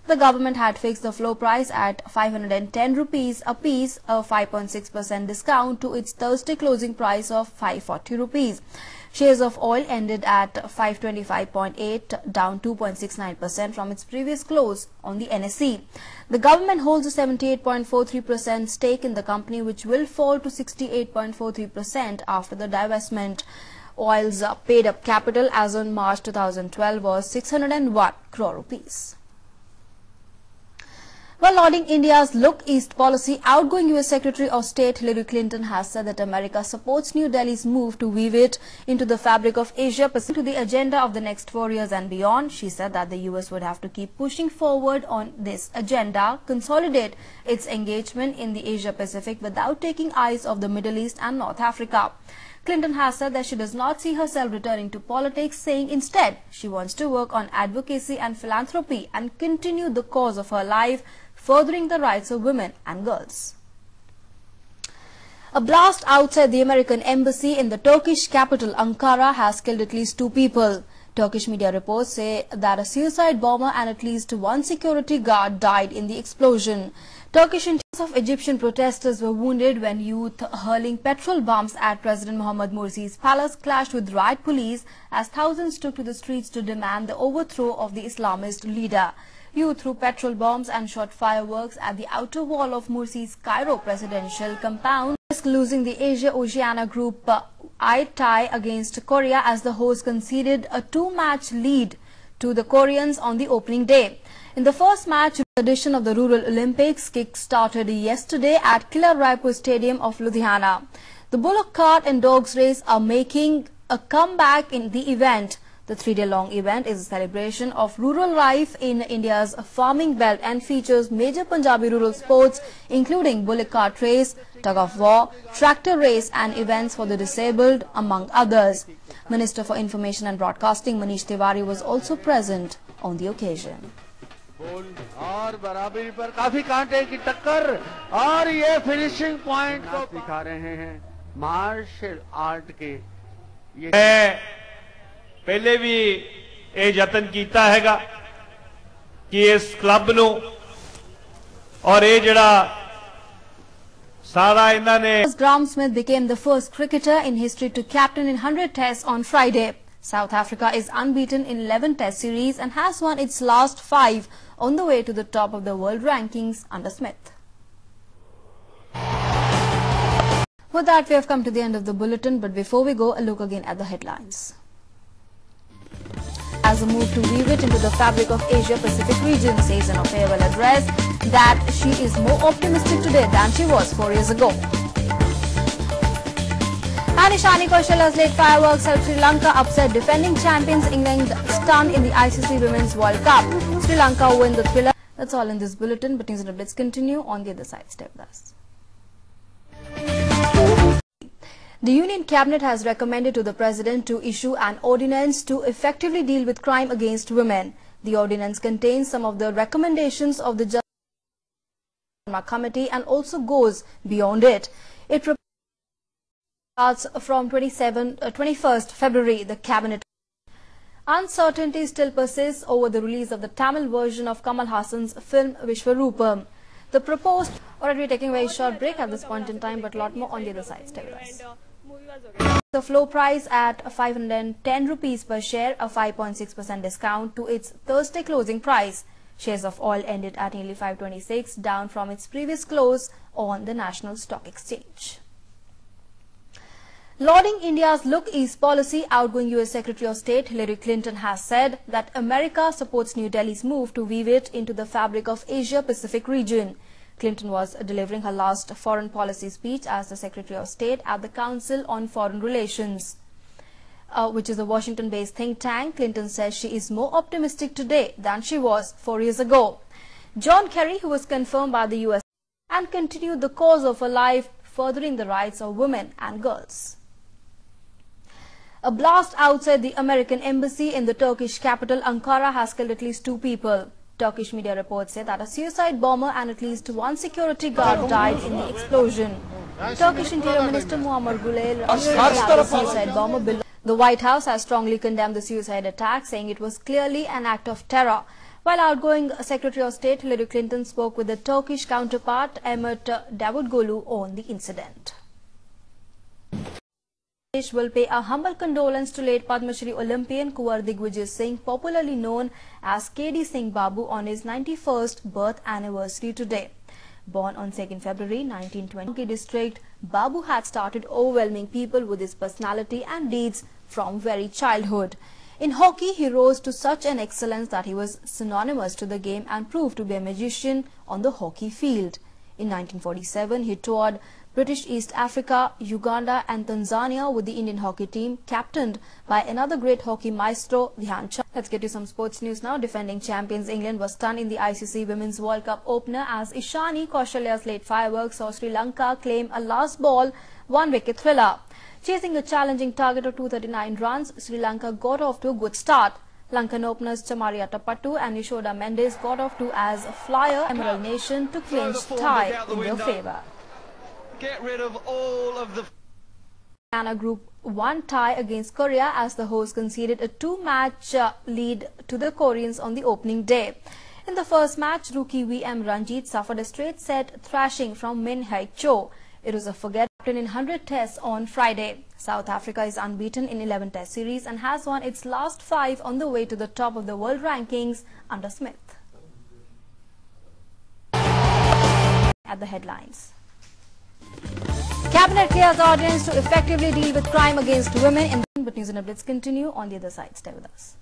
The government had fixed the floor price at 510 rupees a piece, a 5.6% discount to its Thursday closing price of 540 rupees. Shares of oil ended at 525.8, down 2.69% from its previous close on the NSE. The government holds a 78.43% stake in the company, which will fall to 68.43% after the divestment. Oil's paid-up capital as on March 2012 was 601 crore rupees. While lauding India's Look East policy, outgoing US Secretary of State Hillary Clinton has said that America supports New Delhi's move to weave it into the fabric of Asia Pacific to the agenda of the next 4 years and beyond. She said that the US would have to keep pushing forward on this agenda, consolidate its engagement in the Asia Pacific without taking eyes off the Middle East and North Africa. Clinton has said that she does not see herself returning to politics, saying instead she wants to work on advocacy and philanthropy and continue the cause of her life, furthering the rights of women and girls. A blast outside the American embassy in the Turkish capital Ankara has killed at least 2 people. Turkish media reports say that a suicide bomber and at least 1 security guard died in the explosion. Turkish intelligence of Egyptian protesters were wounded when youth hurling petrol bombs at President Mohamed Morsi's palace clashed with riot police as thousands took to the streets to demand the overthrow of the Islamist leader. Youth threw petrol bombs and shot fireworks at the outer wall of Morsi's Cairo presidential compound, losing the Asia-Oceania group I tie against Korea as the host conceded a 2-match lead to the Koreans on the opening day. In the first match, the edition of the Rural Olympics kick-started yesterday at Kila Raipur Stadium of Ludhiana. The bullock cart and dogs race are making a comeback in the event. The 3-day-long event is a celebration of rural life in India's farming belt and features major Punjabi rural sports including bullock cart race, tug-of-war, tractor race and events for the disabled, among others. Minister for Information and Broadcasting Manish Tiwari was also present on the occasion. और बराबरी पर काफी कांटे की टक्कर और ये finishing point को दिखा रहे हैं मार्शल आर्ट के ये पहले भी ये यतन कीता हैगा कि इस क्लब नु और ये जड़ा सारा इन्होंने Graham Smith became the first cricketer in history to captain in 100 tests on Friday. South Africa is unbeaten in 11 test series and has won its last 5 on the way to the top of the world rankings under Smith. With that, we have come to the end of the bulletin, but before we go, a look again at the headlines. As a move to weave it into the fabric of Asia-Pacific region, says in a farewell address that she is more optimistic today than she was 4 years ago. And Ishani Kaushal has laid fireworks helped Sri Lanka upset defending champions England stunned in the ICC Women's World Cup. Sri Lanka win the thriller. That's all in this bulletin, but news and updates continue on the other side. Stay with us. The Union Cabinet has recommended to the President to issue an ordinance to effectively deal with crime against women. The ordinance contains some of the recommendations of the Justice Committee and also goes beyond it. It starts from 21st February. The Cabinet uncertainty still persists over the release of the Tamil version of Kamal Hassan's film Vishwarupam. The proposed, alright, we're taking a very short break at this point in time, but a lot more on the other side. Stay with us. The floor price at 510 rupees per share, a 5.6% discount to its Thursday closing price. Shares of oil ended at nearly 526, down from its previous close on the National Stock Exchange. Lauding India's Look East policy, outgoing US Secretary of State Hillary Clinton has said that America supports New Delhi's move to weave it into the fabric of Asia-Pacific region. Clinton was delivering her last foreign policy speech as the Secretary of State at the Council on Foreign Relations, which is a Washington-based think tank. Clinton says she is more optimistic today than she was 4 years ago. John Kerry, who was confirmed by the US, and continued the cause of her life, furthering the rights of women and girls. A blast outside the American embassy in the Turkish capital Ankara has killed at least 2 people. Turkish media reports say that a suicide bomber and at least 1 security guard died in the explosion. Turkish Interior Minister Muammer Gulay that the suicide bomber belonged. The White House has strongly condemned the suicide attack, saying it was clearly an act of terror. While outgoing Secretary of State Hillary Clinton spoke with the Turkish counterpart Ahmet Davutoglu on the incident. Bangladesh will pay a humble condolence to late Padma Shri Olympian Kunwar Digvijay Singh, popularly known as KD Singh Babu, on his 91st birth anniversary today. Born on 2nd February 1920 district, Babu had started overwhelming people with his personality and deeds from very childhood. In hockey, he rose to such an excellence that he was synonymous to the game and proved to be a magician on the hockey field. In 1947, he toured British East Africa, Uganda and Tanzania with the Indian hockey team, captained by another great hockey maestro, Dhyan Chand. Let's get to some sports news now. Defending champions England was stunned in the ICC Women's World Cup opener as Ishani Kaushalya's late fireworks saw Sri Lanka claim a last ball, one-wicket thriller. Chasing a challenging target of 239 runs, Sri Lanka got off to a good start. Lankan openers Chamaria Tapattu and Yashoda Mendes got off to as a flyer. Emerald Nation to clinch tie in their favour. Get rid of all of the Ghana Group 1 tie against Korea as the host conceded a 2-match lead to the Koreans on the opening day. In the first match, rookie VM Ranjit suffered a straight set thrashing from Min Hae Cho. It was a forget in 100 tests on Friday. South Africa is unbeaten in 11 test series and has won its last 5 on the way to the top of the world rankings under Smith. At the headlines. Cabinet clears ordinance to effectively deal with crime against women. But news and updates continue on the other side. Stay with us.